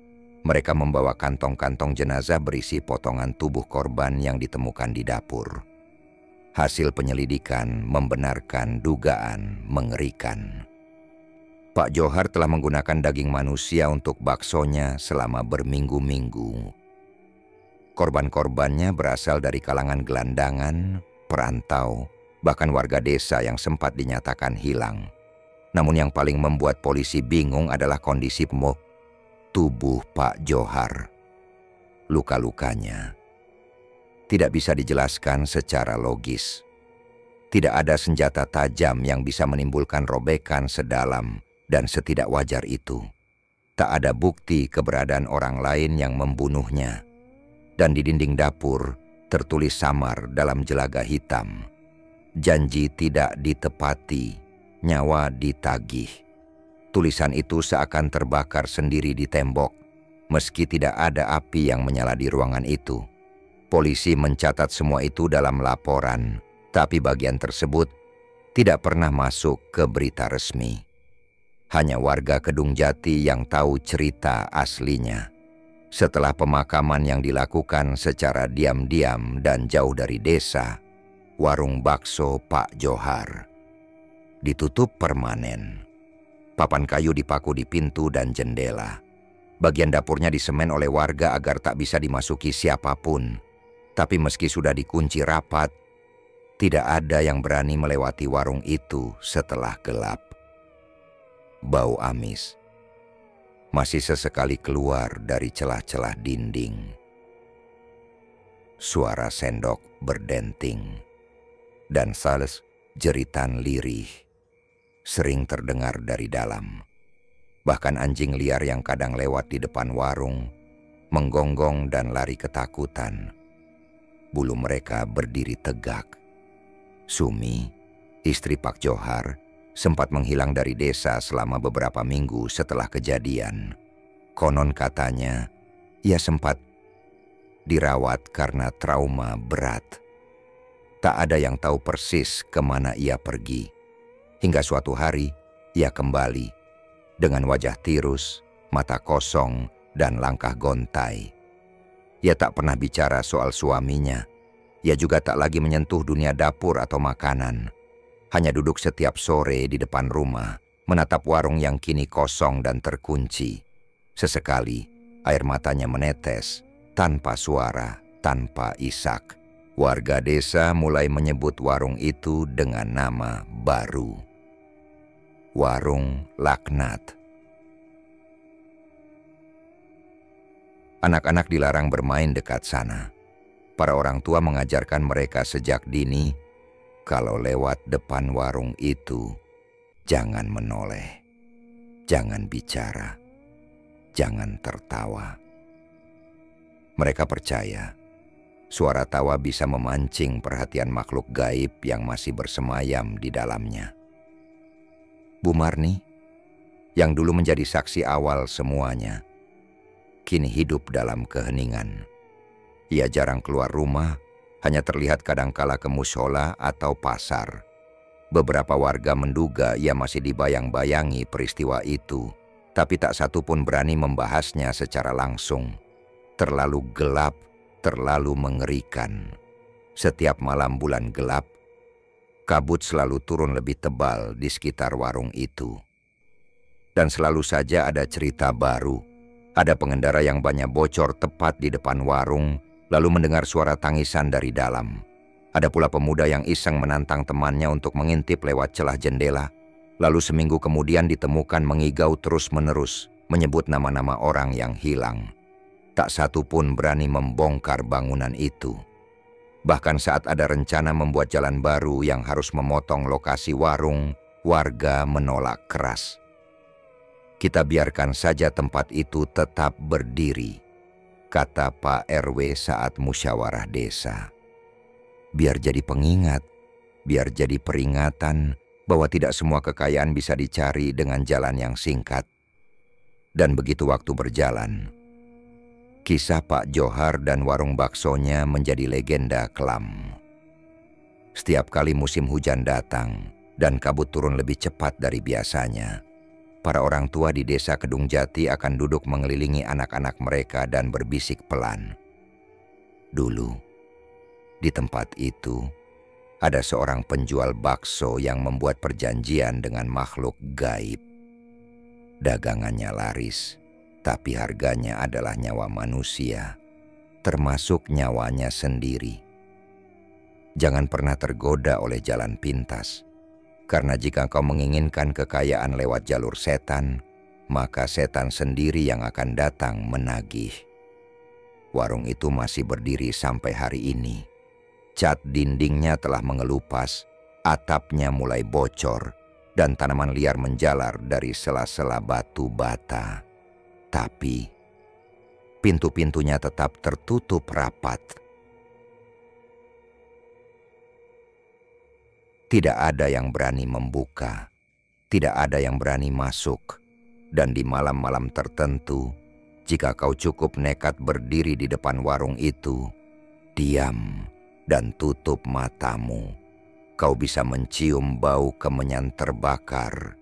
Mereka membawa kantong-kantong jenazah berisi potongan tubuh korban yang ditemukan di dapur. Hasil penyelidikan membenarkan dugaan mengerikan. Pak Johar telah menggunakan daging manusia untuk baksonya selama berminggu-minggu. Korban-korbannya berasal dari kalangan gelandangan, perantau, bahkan warga desa yang sempat dinyatakan hilang. Namun yang paling membuat polisi bingung adalah kondisi tubuh Pak Johar. Luka-lukanya tidak bisa dijelaskan secara logis. Tidak ada senjata tajam yang bisa menimbulkan robekan sedalam dan setidak wajar itu. Tak ada bukti keberadaan orang lain yang membunuhnya. Dan di dinding dapur tertulis samar dalam jelaga hitam, janji tidak ditepati, nyawa ditagih. Tulisan itu seakan terbakar sendiri di tembok, meski tidak ada api yang menyala di ruangan itu. Polisi mencatat semua itu dalam laporan, tapi bagian tersebut tidak pernah masuk ke berita resmi. Hanya warga Kedung Jati yang tahu cerita aslinya. Setelah pemakaman yang dilakukan secara diam-diam dan jauh dari desa, warung bakso Pak Johar ditutup permanen. Papan kayu dipaku di pintu dan jendela. Bagian dapurnya disemen oleh warga agar tak bisa dimasuki siapapun. Tapi meski sudah dikunci rapat, tidak ada yang berani melewati warung itu setelah gelap. Bau amis masih sesekali keluar dari celah-celah dinding. Suara sendok berdenting dan sales jeritan lirih sering terdengar dari dalam. Bahkan anjing liar yang kadang lewat di depan warung menggonggong dan lari ketakutan. Bulu mereka berdiri tegak. Sumi, istri Pak Johar, sempat menghilang dari desa selama beberapa minggu setelah kejadian. Konon katanya, ia sempat dirawat karena trauma berat. Tak ada yang tahu persis kemana ia pergi. Hingga suatu hari, ia kembali dengan wajah tirus, mata kosong, dan langkah gontai. Ia tak pernah bicara soal suaminya. Ia juga tak lagi menyentuh dunia dapur atau makanan. Hanya duduk setiap sore di depan rumah, menatap warung yang kini kosong dan terkunci. Sesekali, air matanya menetes, tanpa suara, tanpa isak. Warga desa mulai menyebut warung itu dengan nama baru. Warung Laknat. Anak-anak dilarang bermain dekat sana. Para orang tua mengajarkan mereka sejak dini, kalau lewat depan warung itu, jangan menoleh, jangan bicara, jangan tertawa. Mereka percaya, suara tawa bisa memancing perhatian makhluk gaib yang masih bersemayam di dalamnya. Bu Marni, yang dulu menjadi saksi awal semuanya, kini hidup dalam keheningan. Ia jarang keluar rumah, hanya terlihat kadangkala ke mushola atau pasar. Beberapa warga menduga ia masih dibayang-bayangi peristiwa itu, tapi tak satu pun berani membahasnya secara langsung. Terlalu gelap, terlalu mengerikan. Setiap malam bulan gelap, kabut selalu turun lebih tebal di sekitar warung itu. Dan selalu saja ada cerita baru. Ada pengendara yang banyak bocor tepat di depan warung, lalu mendengar suara tangisan dari dalam. Ada pula pemuda yang iseng menantang temannya untuk mengintip lewat celah jendela, lalu seminggu kemudian ditemukan mengigau terus-menerus, menyebut nama-nama orang yang hilang. Tak satu pun berani membongkar bangunan itu. Bahkan saat ada rencana membuat jalan baru yang harus memotong lokasi warung, warga menolak keras. Kita biarkan saja tempat itu tetap berdiri. kata Pak RW saat musyawarah desa. Biar jadi pengingat, biar jadi peringatan bahwa tidak semua kekayaan bisa dicari dengan jalan yang singkat. Dan begitu waktu berjalan, kisah Pak Johar dan warung baksonya menjadi legenda kelam. Setiap kali musim hujan datang dan kabut turun lebih cepat dari biasanya, para orang tua di desa Kedung Jati akan duduk mengelilingi anak-anak mereka dan berbisik pelan. Dulu, di tempat itu, ada seorang penjual bakso yang membuat perjanjian dengan makhluk gaib. Dagangannya laris, tapi harganya adalah nyawa manusia, termasuk nyawanya sendiri. Jangan pernah tergoda oleh jalan pintas, karena jika kau menginginkan kekayaan lewat jalur setan, maka setan sendiri yang akan datang menagih. Warung itu masih berdiri sampai hari ini. Cat dindingnya telah mengelupas, atapnya mulai bocor, dan tanaman liar menjalar dari sela-sela batu bata. Tapi, pintu-pintunya tetap tertutup rapat. Tidak ada yang berani membuka, tidak ada yang berani masuk, dan di malam-malam tertentu, jika kau cukup nekat berdiri di depan warung itu, diam dan tutup matamu, kau bisa mencium bau kemenyan terbakar.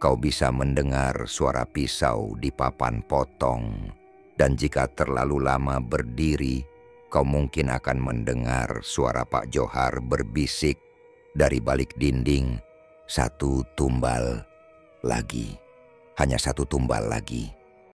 Kau bisa mendengar suara pisau di papan potong. Dan jika terlalu lama berdiri, kau mungkin akan mendengar suara Pak Johar berbisik dari balik dinding, "Satu tumbal lagi, hanya satu tumbal lagi."